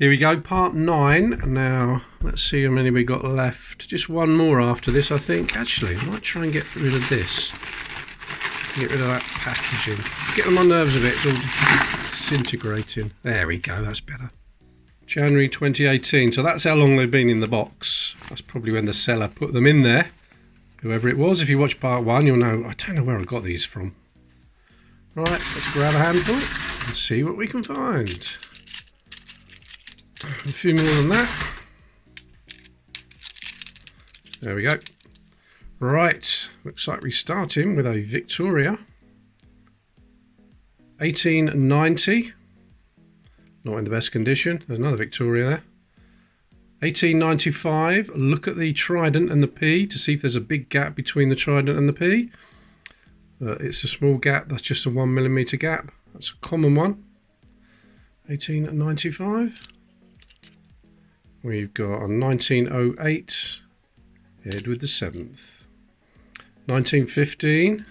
Here we go, part 9. Now, let's see how many we got left. Just one more after this, I think. Actually, I might try and get rid of this. Get rid of that packaging. Get on my nerves a bit. It's all disintegrating. There we go, that's better. January 2018. So that's how long they've been in the box. That's probably when the seller put them in there. Whoever it was. If you watch part 1, you'll know. I don't know where I got these from. Right, let's grab a handful and see what we can find. A few more than that. There we go. Right, looks like we're starting with a Victoria. 1890. Not in the best condition. There's another Victoria there. 1895. Look at the trident and the P to see if there's a big gap between the trident and the P. It's a small gap. That's just a 1mm gap. That's a common one. 1895. We've got a 1908. Head with the 7th. 1915.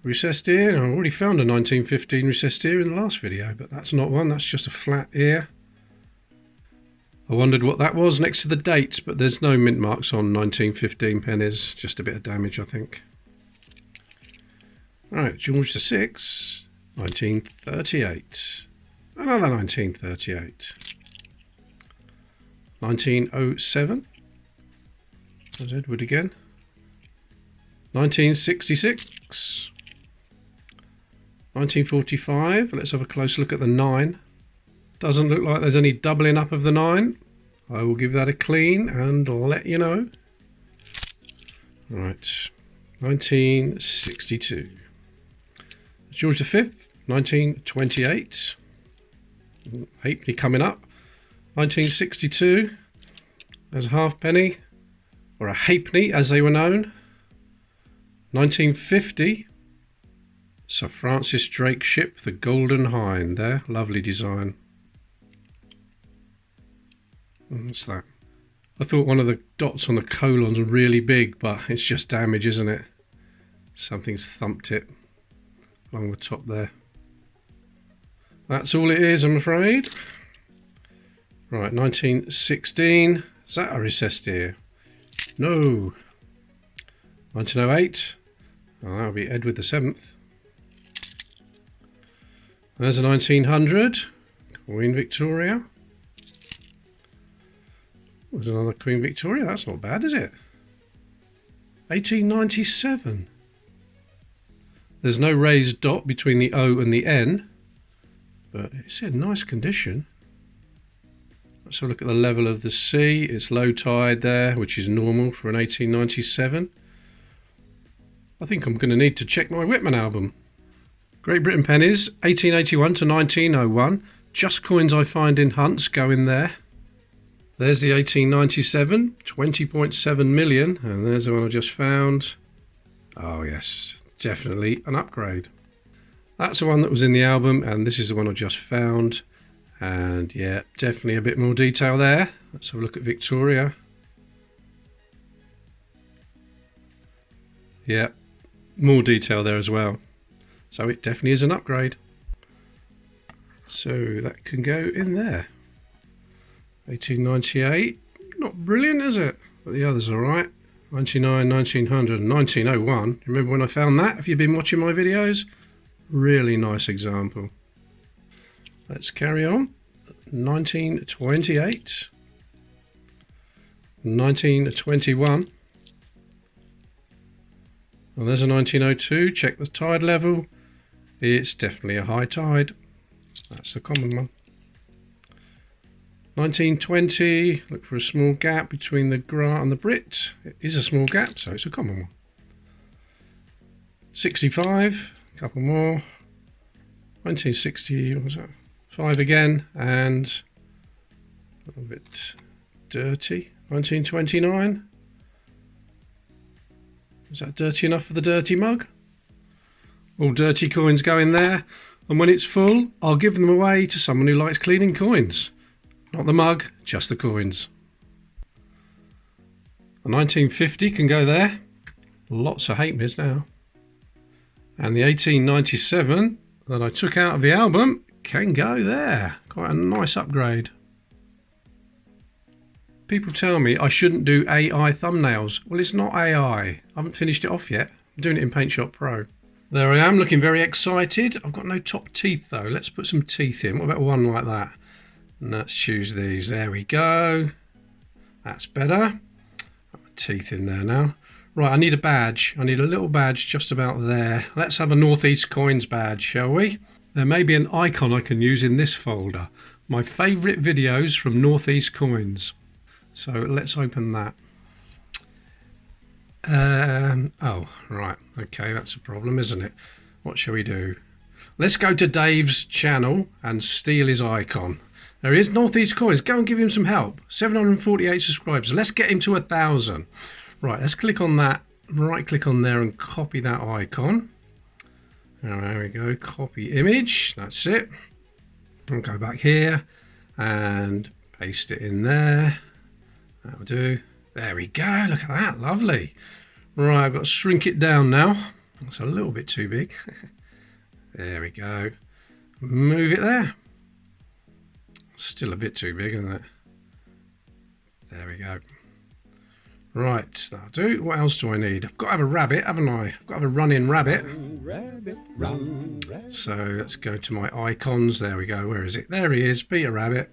Recessed ear. I already found a 1915 recessed ear in the last video, but that's not one. That's just a flat ear. I wondered what that was next to the date, but there's no mint marks on 1915 pennies. Just a bit of damage, I think. Right, George VI, 1938. Another 1938. 1907. There's Edward again. 1966. 1945. Let's have a close look at the 9. Doesn't look like there's any doubling up of the 9. I will give that a clean and let you know. Right. 1962. George V, 1928. Halfpenny coming up. 1962. There's a halfpenny, or a halfpenny as they were known. 1950. Sir Francis Drake ship, the Golden Hind there. Lovely design. What's that? I thought one of the dots on the colons were really big, but it's just damage, isn't it? Something's thumped it along the top there. That's all it is, I'm afraid. Right, 1916. Is that a recessed ear? No. 1908. Oh, that'll be Edward the 7th. There's a 1900. Queen Victoria. There's another Queen Victoria. That's not bad, is it? 1897. There's no raised dot between the O and the N, but it's in nice condition. Let's have a look at the level of the sea. It's low tide there, which is normal for an 1897. I think I'm going to need to check my Whitman album. Great Britain pennies, 1881 to 1901. Just coins I find in hunts go in there. There's the 1897, 20.7 million, and there's the one I just found. Oh yes, definitely an upgrade. That's the one that was in the album, and this is the one I just found. And yeah, definitely a bit more detail there. Let's have a look at Victoria. Yeah, more detail there as well. So it definitely is an upgrade. So that can go in there. 1898, not brilliant, is it? But the others are right. 99, 1900, and 1901. Remember when I found that? Have you been watching my videos? Really nice example. Let's carry on. 1928. 1921. Well, there's a 1902. Check the tide level. It's definitely a high tide. That's the common one. 1920, look for a small gap between the Gra and the Brit. It is a small gap, so it's a common one. 65, a couple more. 1960, what was that? 5 again, and a little bit dirty. 1929. Is that dirty enough for the dirty mug? All dirty coins go in there, and when it's full, I'll give them away to someone who likes cleaning coins. Not the mug, just the coins. A 1950 can go there. Lots of halfpennies now. And the 1897 that I took out of the album can go there. Quite a nice upgrade. People tell me I shouldn't do AI thumbnails. Well, it's not AI. I haven't finished it off yet. I'm doing it in PaintShop Pro. There I am, looking very excited. I've got no top teeth though. Let's put some teeth in. What about one like that? And let's choose these. There we go. That's better. Got my teeth in there now. Right, I need a badge. I need a little badge just about there. Let's have a Northeast Coins badge, shall we? There may be an icon I can use in this folder. My favourite videos from Northeast Coins. So let's open that. Oh, right. Okay, that's a problem, isn't it? What shall we do? Let's go to Dave's channel and steal his icon. There he is, Northeast Coins. Go and give him some help. 748 subscribers. Let's get him to 1,000. Right, let's click on that. Right click on there and copy that icon. There we go. Copy image. That's it. I'll go back here and paste it in there. That'll do. There we go. Look at that. Lovely. Right, I've got to shrink it down now. That's a little bit too big. There we go. Move it there. Still a bit too big, isn't it? There we go. Right, that'll do. What else do I need? I've got to have a rabbit, haven't I? I've got to have a running rabbit. Run, rabbit. So let's go to my icons. There we go. Where is it? There he is, Peter Rabbit.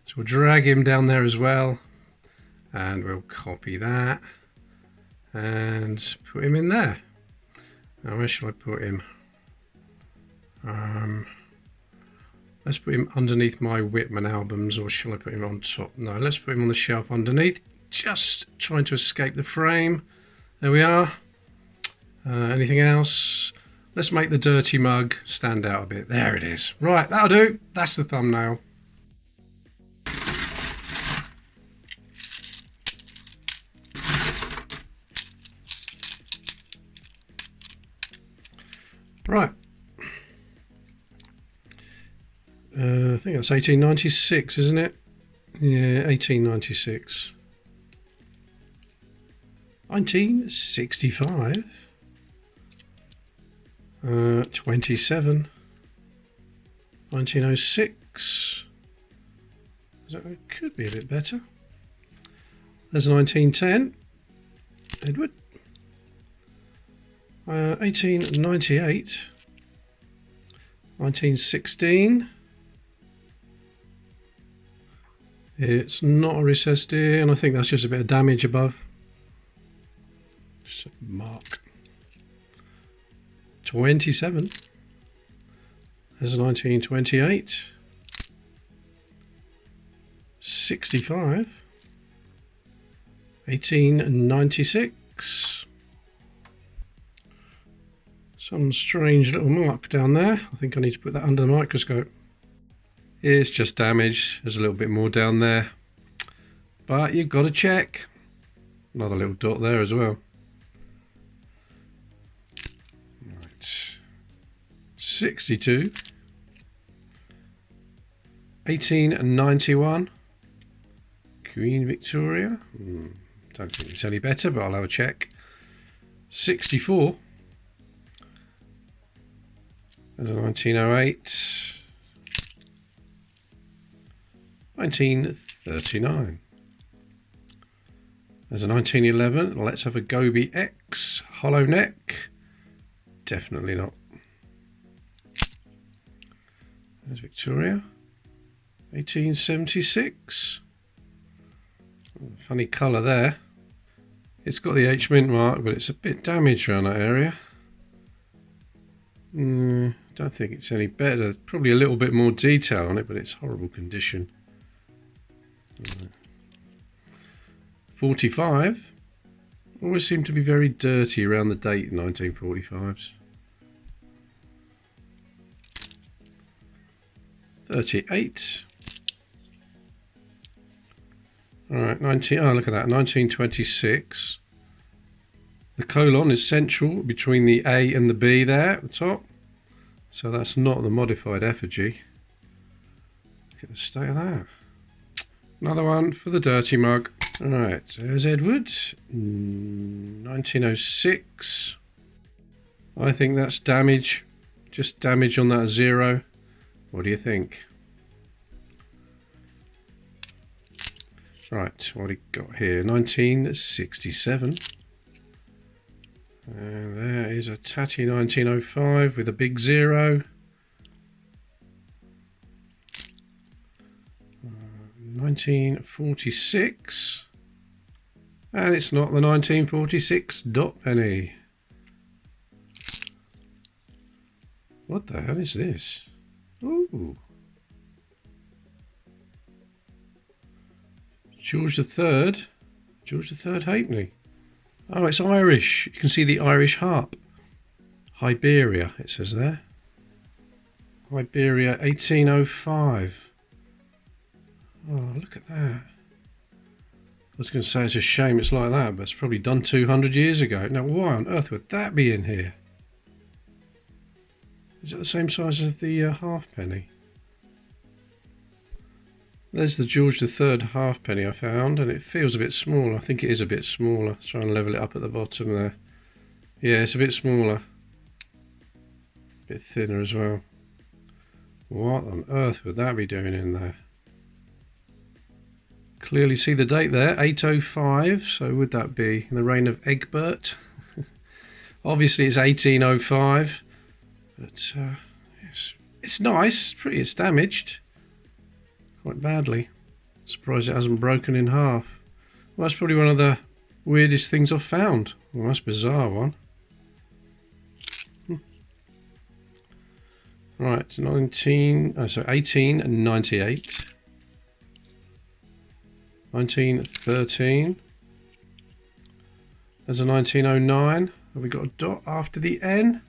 So we'll drag him down there as well. And we'll copy that. And put him in there. Now, where shall I put him? Let's put him underneath my Whitman albums, or shall I put him on top? No, let's put him on the shelf underneath. Just trying to escape the frame. There we are. Anything else? Let's make the dirty mug stand out a bit. There it is. Right, that'll do. That's the thumbnail. Right. I think that's 1896, isn't it? Yeah, 1896. 1965. 27. 1906. That could be a bit better. There's 1910. Edward. 1898. 1916. It's not a recessed ear, and I think that's just a bit of damage above. Just a mark. 27. There's a 1928. 65. 1896. Some strange little mark down there. I think I need to put that under the microscope. It's just damage. There's a little bit more down there, but you've got to check. Another little dot there as well. Right. 62. 1891. Queen Victoria. Don't think it's any better, but I'll have a check. 64. There's a 1908. 1939. There's a 1911. Let's have a Gobi X. Hollow neck. Definitely not. There's Victoria. 1876. Funny colour there. It's got the H mint mark, but it's a bit damaged around that area. Don't think it's any better. There's probably a little bit more detail on it, but it's horrible condition. 45. Always seem to be very dirty around the date in 1945s. 38. Alright, oh look at that, 1926. The colon is central between the A and the B there at the top. So that's not the modified effigy. Look at the state of that. Another one for the dirty mug. Alright, there's Edward. 1906. I think that's damage. Just damage on that 0. What do you think? Right, what do we got here? 1967. And there is a tatty 1905 with a big 0. 1946. And it's not the 1946 dot penny. What the hell is this? Ooh. George III. George III Halfpenny. Oh, it's Irish. You can see the Irish harp. Iberia, it says there. Iberia 1805. Oh, look at that. I was going to say it's a shame it's like that, but it's probably done 200 years ago. Now, why on earth would that be in here? Is it the same size as the halfpenny? There's the George III halfpenny I found, and it feels a bit smaller. I think it is a bit smaller. Let's try and level it up at the bottom there. Yeah, it's a bit smaller. A bit thinner as well. What on earth would that be doing in there? Clearly see the date there, 805. So would that be in the reign of Egbert? Obviously it's 1805. But it's nice. It's damaged. Quite badly. Surprised it hasn't broken in half. Well, that's probably one of the weirdest things I've found. Well, that's a bizarre one. Right, 1898. 1913. There's a 1909. Have we got a dot after the N?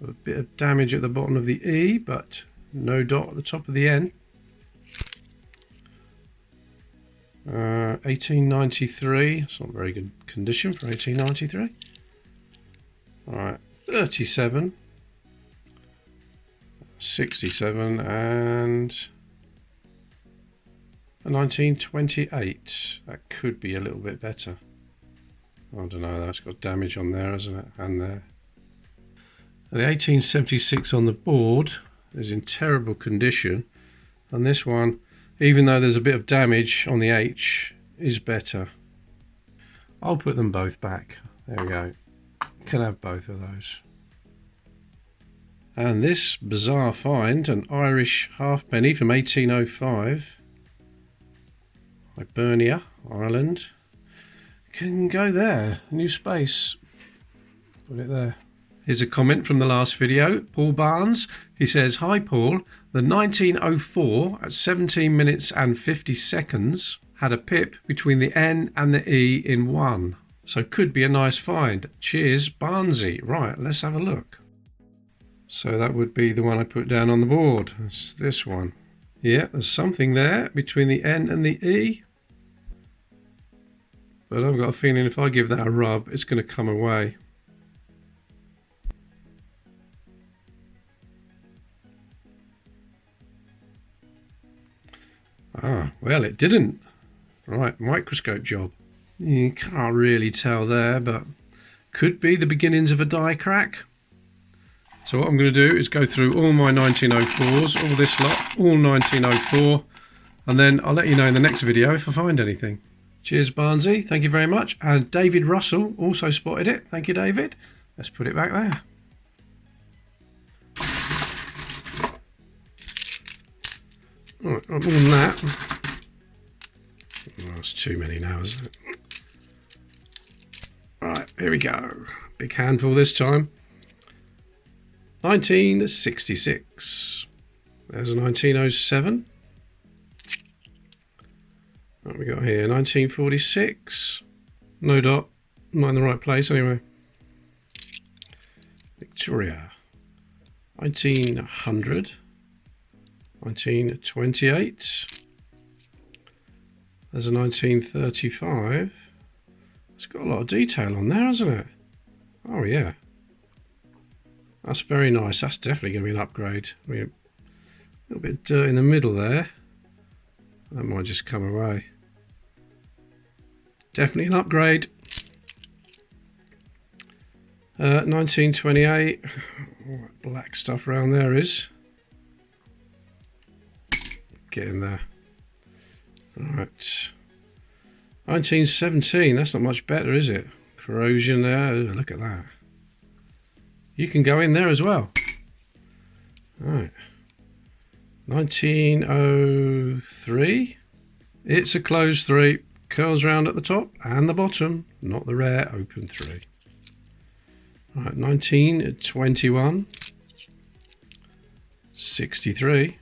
A bit of damage at the bottom of the E, but no dot at the top of the N. 1893. It's not very good condition for 1893. Alright, 37. 67 and a 1928. That could be a little bit better. I don't know, that's got damage on there, hasn't it? And there. And the 1876 on the board is in terrible condition. And this one, even though there's a bit of damage on the H, is better. I'll put them both back. There we go. Can have both of those. And this bizarre find, an Irish halfpenny from 1805. Hibernia, Ireland. Can go there. New space. Put it there. Here's a comment from the last video. Paul Barnes. He says, "Hi Paul. The 1904 at 17 minutes and 50 seconds had a pip between the N and the E in 1. So could be a nice find. Cheers, Barnesy." Right, let's have a look. So that would be the one I put down on the board. It's this one. Yeah, there's something there between the N and the E. But I've got a feeling if I give that a rub, it's going to come away. Ah, well, it didn't. Right, microscope job. You can't really tell there, but could be the beginnings of a die crack. So what I'm going to do is go through all my 1904s, all this lot, all 1904, and then I'll let you know in the next video if I find anything. Cheers, Barnesy. Thank you very much. And David Russell also spotted it. Thank you, David. Let's put it back there. All right, more than that. Oh, that's too many now, isn't it? All right, here we go. Big handful this time. 1966. There's a 1907. What we got here? 1946. No dot. Not in the right place anyway. Victoria. 1900. 1928. There's a 1935. It's got a lot of detail on there, hasn't it? Oh yeah. That's very nice. That's definitely going to be an upgrade. I mean, a little bit of dirt in the middle there. That might just come away. Definitely an upgrade. 1928. What black stuff around there is. get in there. Alright. 1917, that's not much better, is it? Corrosion there. Ooh, look at that. You can go in there as well. Alright. 1903. It's a closed 3. Curls round at the top and the bottom. Not the rare open 3. Alright, 1921. 63.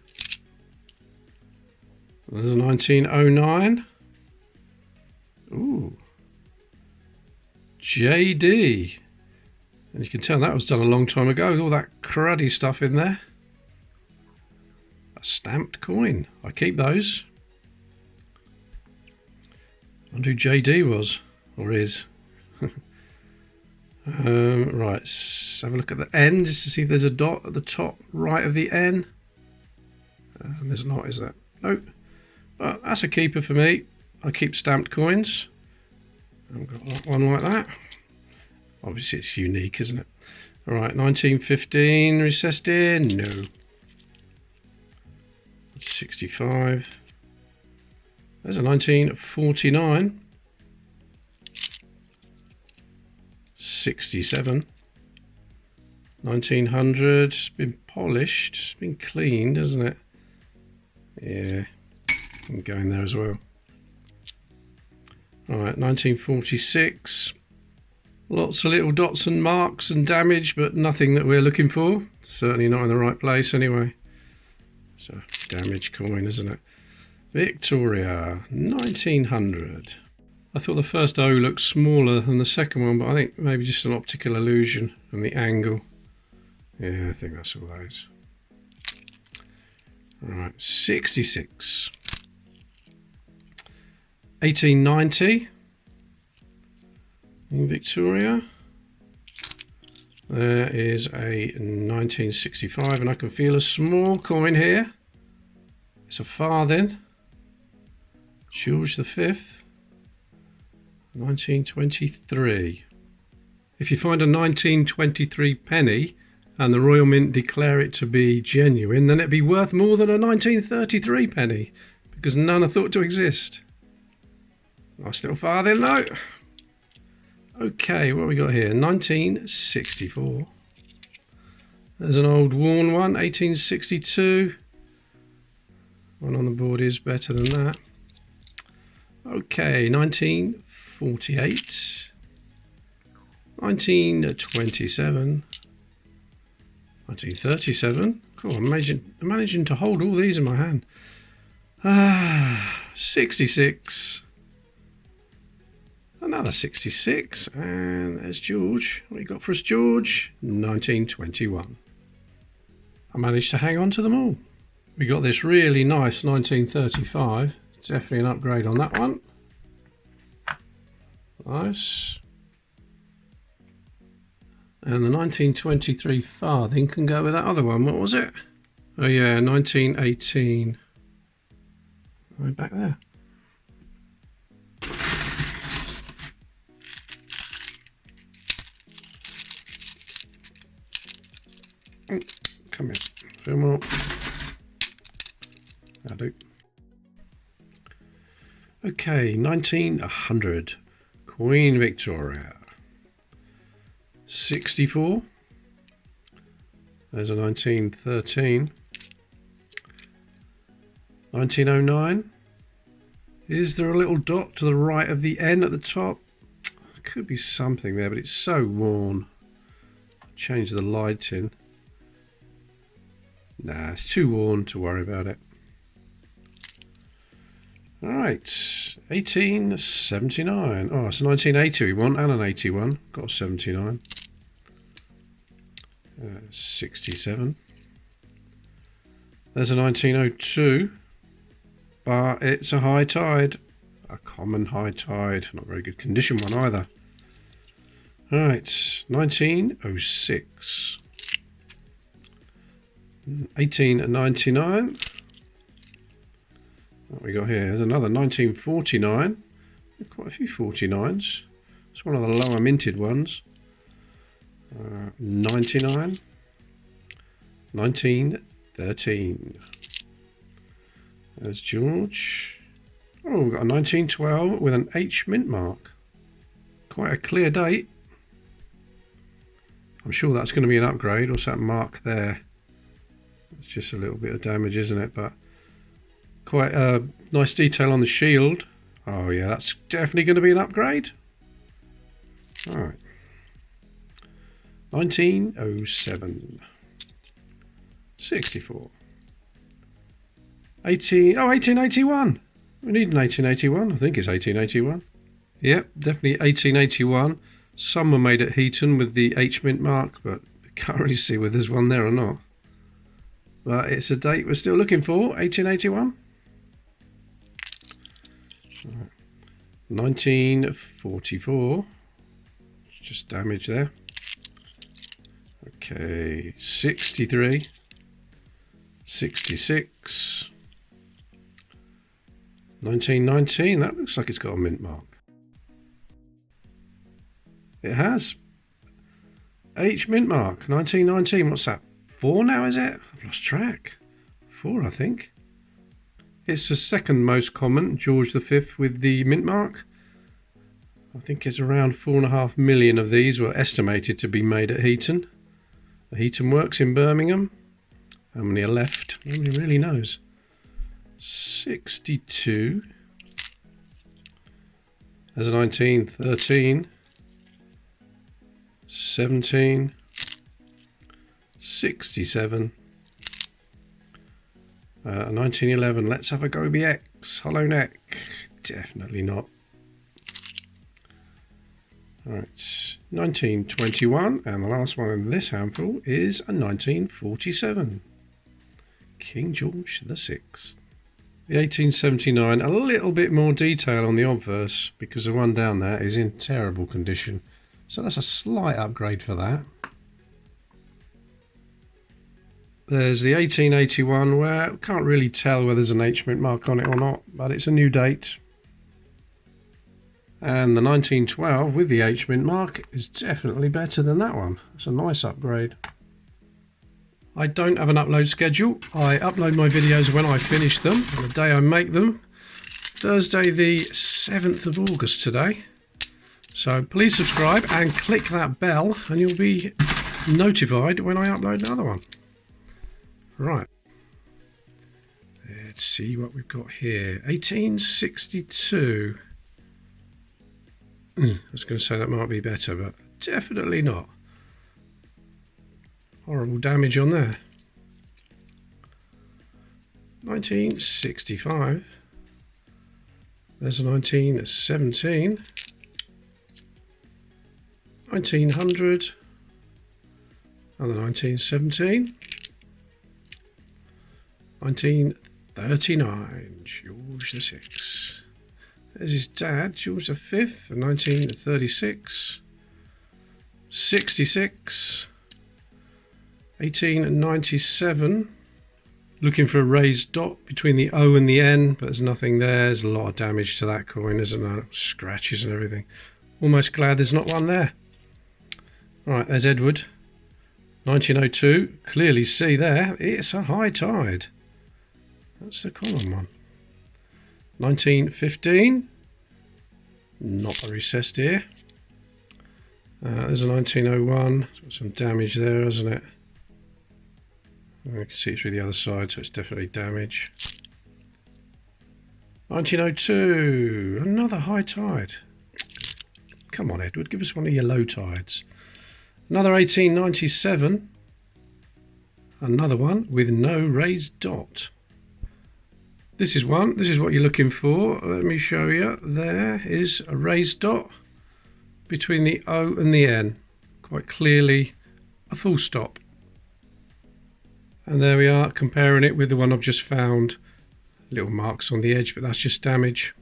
There's a 1909. Ooh. JD. And you can tell that was done a long time ago. All that cruddy stuff in there. A stamped coin. I keep those. I wonder who JD was. Or is. Right, let's have a look at the N just to see if there's a dot at the top right of the N. And there's not, is there? Nope. But that's a keeper for me. I keep stamped coins. I've got one like that. Obviously it's unique, isn't it? Alright, 1915 recessed in. No. 65. There's a 1949. 67. 1900. It's been polished. It's been cleaned, hasn't it? Yeah. I'm going there as well. Alright, 1946. Lots of little dots and marks and damage, but nothing that we're looking for. Certainly not in the right place anyway. So, damaged coin, isn't it? Victoria, 1900. I thought the first O looked smaller than the second one, but I think maybe just an optical illusion from the angle. Yeah, I think that's all that is. Alright, 66. 1890 in Victoria. There is a 1965, and I can feel a small coin here. It's a farthing. George V, 1923. If you find a 1923 penny and the Royal Mint declare it to be genuine, then it'd be worth more than a 1933 penny, because none are thought to exist. Nice little farthing though. Okay, what have we got here? 1964. There's an old worn one, 1862. One on the board is better than that. Okay, 1948. 1927. 1937. Cool, I'm managing to hold all these in my hand. 66. Another 66, and there's George. What you got for us, George? 1921. I managed to hang on to them all. We got this really nice 1935. Definitely an upgrade on that one. Nice. And the 1923 farthing can go with that other one. What was it? Oh yeah, 1918. Right back there. Come here. Film more. That'll do. Okay, 1900. Queen Victoria. 64. There's a 1913. 1909. Is there a little dot to the right of the N at the top? Could be something there, but it's so worn. Change the lighting. Nah, it's too worn to worry about it. Alright, 1879. Oh, it's a 1980 we want, and an 81. Got a 79. 67. There's a 1902. But it's a high tide. A common high tide. Not very good condition one either. Alright, 1906. 1899. What we got here? There's another 1949. Quite a few 49s. It's one of the lower minted ones. 99. 1913. There's George. Oh, we've got a 1912 with an H mint mark. Quite a clear date. I'm sure that's going to be an upgrade. What's that mark there? It's just a little bit of damage, isn't it? But quite a nice detail on the shield. Oh yeah, that's definitely going to be an upgrade. All right. 1907. 64. 1881. We need an 1881. I think it's 1881. Yep, definitely 1881. Some were made at Heaton with the H mint mark, but I can't really see whether there's one there or not. But it's a date we're still looking for, 1881. 1944. Just damage there. Okay, 63. 66. 1919. That looks like it's got a mint mark. It has. H mint mark. 1919. What's that? 4 now, is it? I've lost track. 4, I think. It's the second most common, George V with the mint mark. I think it's around 4.5 million of these were estimated to be made at Heaton. The Heaton Works in Birmingham. How many are left? Nobody really knows. 62. There's a 1913. 17. 67. 1911. Let's have a go BX. Hollow neck. Definitely not. Alright, 1921, and the last one in this handful is a 1947. King George VI. The 1879, a little bit more detail on the obverse because the one down there is in terrible condition. So that's a slight upgrade for that. There's the 1881 where I can't really tell whether there's an H mint mark on it or not, but it's a new date. And the 1912 with the H mint mark is definitely better than that one. It's a nice upgrade. I don't have an upload schedule. I upload my videos when I finish them, and the day I make them. Thursday the 7th of August today. So please subscribe and click that bell and you'll be notified when I upload another one. Right. Let's see what we've got here. 1862. I was going to say that might be better, but definitely not. Horrible damage on there. 1965. There's a 1917. 1900. Another 1917. 1939. George VI. There's his dad, George V, in 1936, 66, 1897. Looking for a raised dot between the O and the N, but there's nothing there. There's a lot of damage to that coin, isn't there? Scratches and everything. Almost glad there's not one there. Right, there's Edward, 1902. Clearly see there, it's a high tide. That's the common one. 1915, not a recessed ear. There's a 1901, some damage there, isn't it? I can see it through the other side, so it's definitely damage. 1902, another high tide. Come on, Edward, give us one of your low tides. Another 1897, another one with no raised dot. This is one. This is what you're looking for. Let me show you. There is a raised dot between the O and the N. Quite clearly a full stop. And there we are, comparing it with the one I've just found. Little marks on the edge, but that's just damage.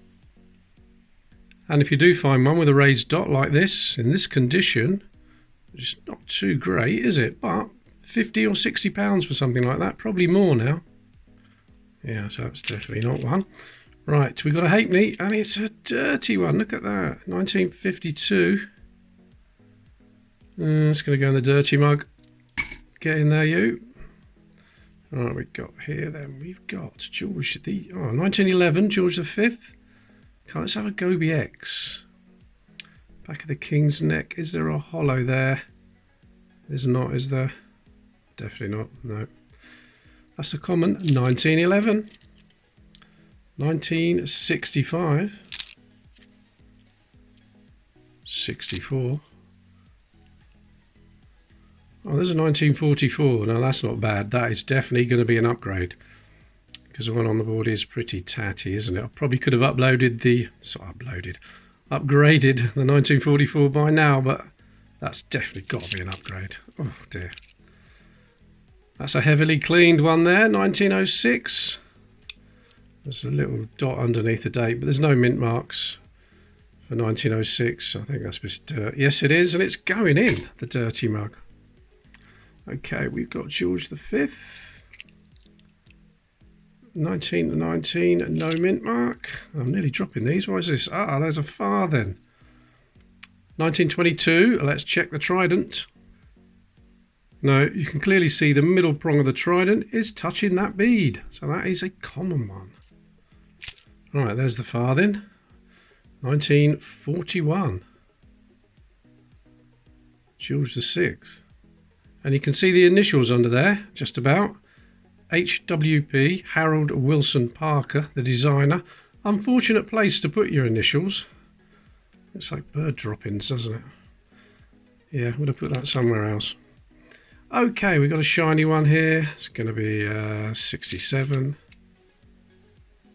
And if you do find one with a raised dot like this, in this condition, it's not too great, is it? But 50 or 60 pounds for something like that. Probably more now. Yeah, so that's definitely not one. Right, we've got a halfpenny, and it's a dirty one. Look at that, 1952. It's going to go in the dirty mug. Get in there, you. Right, we've got here then, we've got George the, 1911, George V. Okay, let's have a Gobi X. Back of the King's neck, is there a hollow there? There's not, is there? Definitely not, no. That's a common, 1911. 1965. 64. Oh, there's a 1944. Now that's not bad. That is definitely going to be an upgrade, because the one on the board is pretty tatty, isn't it? I probably could have upgraded the 1944 by now, but that's definitely got to be an upgrade. Oh dear. That's a heavily cleaned one there, 1906. There's a little dot underneath the date, but there's no mint marks for 1906. I think that's just dirt. Yes, it is, and it's going in, the dirty mug. Okay, we've got George V. 1919, no mint mark. I'm nearly dropping these. What is this? Ah, there's a farthing. 1922, let's check the trident. No, you can clearly see the middle prong of the trident is touching that bead. So that is a common one. Right, there's the farthing. 1941. George VI. And you can see the initials under there, just about. HWP, Harold Wilson Parker, the designer. Unfortunate place to put your initials. Looks like bird droppings, doesn't it? Yeah, would have put that somewhere else. Okay, we've got a shiny one here. It's going to be 67.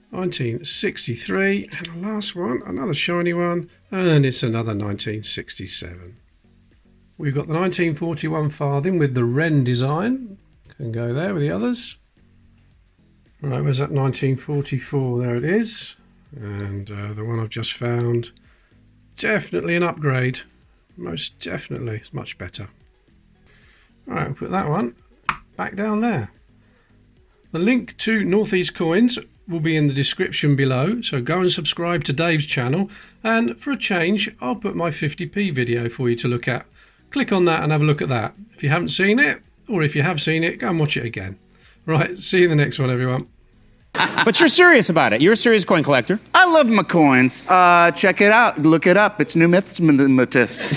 1963. And the last one, another shiny one. And it's another 1967. We've got the 1941 farthing with the wren design. Can go there with the others. Right, where's that 1944? There it is. And the one I've just found. Definitely an upgrade. Most definitely. It's much better. Alright, we'll put that one back down there. The link to Northeast Coins will be in the description below, so go and subscribe to Dave's channel, and for a change I'll put my 50p video for you to look at. Click on that and have a look at that. If you haven't seen it, or if you have seen it, go and watch it again. Right, see you in the next one, everyone. But you're serious about it. You're a serious coin collector. I love my coins. Check it out. Look it up. It's numismatist.